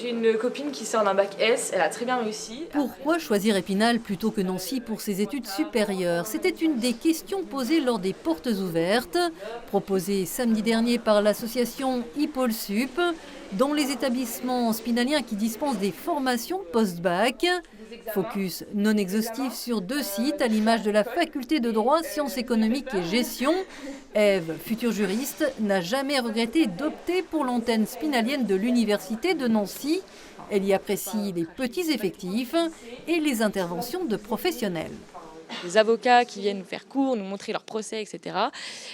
J'ai une copine qui sort d'un bac S, elle a très bien réussi. Pourquoi choisir Épinal plutôt que Nancy pour ses études supérieures? C'était une des questions posées lors des portes ouvertes, proposées samedi dernier par l'association Hippolsup, dans les établissements spinaliens qui dispensent des formations post-bac. Focus non exhaustif sur 2 sites, à l'image de la faculté de droit, sciences économiques et gestion. Ève, future juriste, n'a jamais regretté d'opter pour l'antenne spinalienne de l'université de Nancy. Elle y apprécie les petits effectifs et les interventions de professionnels. Des avocats qui viennent nous faire cours, nous montrer leur procès, etc.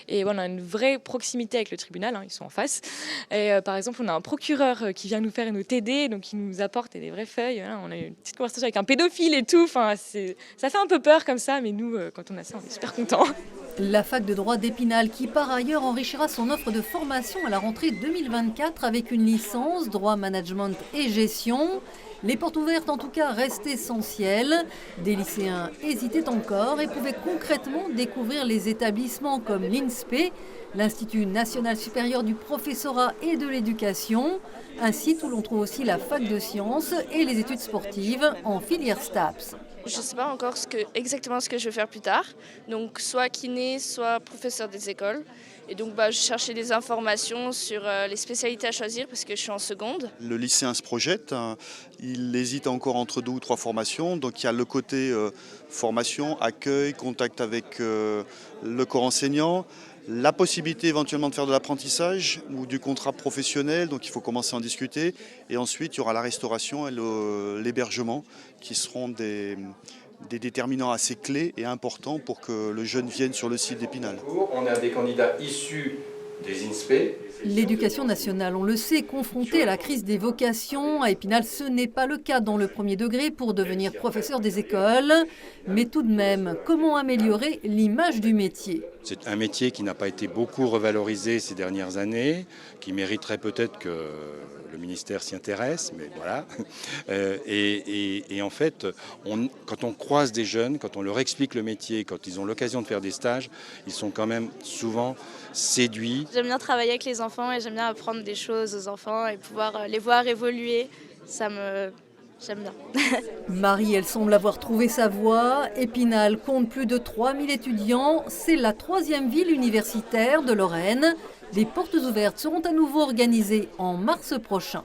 Et voilà, on a une vraie proximité avec le tribunal, hein, ils sont en face. Et par exemple, on a un procureur qui vient nous faire nos TD, donc il nous apporte des vraies feuilles. Hein. On a une petite conversation avec un pédophile et tout. Enfin, ça fait un peu peur comme ça, mais nous, quand on a ça, on est super contents. La fac de droit d'Épinal, qui par ailleurs enrichira son offre de formation à la rentrée 2024 avec une licence, droit, management et gestion. Les portes ouvertes en tout cas restent essentielles. Des lycéens hésitaient encore et pouvaient concrètement découvrir les établissements comme l'INSPE, l'Institut national supérieur du professorat et de l'éducation, un site où l'on trouve aussi la fac de sciences et les études sportives en filière STAPS. Je ne sais pas encore exactement ce que je vais faire plus tard. Donc soit kiné, soit professeur des écoles. Et donc je cherchais des informations sur les spécialités à choisir parce que je suis en seconde. Le lycéen se projette, il hésite encore entre 2 ou 3 formations. Donc il y a le côté formation, accueil, contact avec le corps enseignant. La possibilité éventuellement de faire de l'apprentissage ou du contrat professionnel, donc il faut commencer à en discuter. Et ensuite, il y aura la restauration et l'hébergement qui seront des déterminants assez clés et importants pour que le jeune vienne sur le site d'Épinal. On a des candidats issus des INSPE. L'éducation nationale, on le sait, confrontée à la crise des vocations. À Épinal, ce n'est pas le cas dans le premier degré pour devenir professeur des écoles. Mais tout de même, comment améliorer l'image du métier? C'est un métier qui n'a pas été beaucoup revalorisé ces dernières années, qui mériterait peut-être que le ministère s'y intéresse, mais voilà. Et en fait, quand on croise des jeunes, quand on leur explique le métier, quand ils ont l'occasion de faire des stages, ils sont quand même souvent séduits. J'aime bien travailler avec les enfants et j'aime bien apprendre des choses aux enfants et pouvoir les voir évoluer. J'aime bien. Marie, elle semble avoir trouvé sa voie. Épinal compte plus de 3000 étudiants. C'est la 3e ville universitaire de Lorraine. Les portes ouvertes seront à nouveau organisées en mars prochain.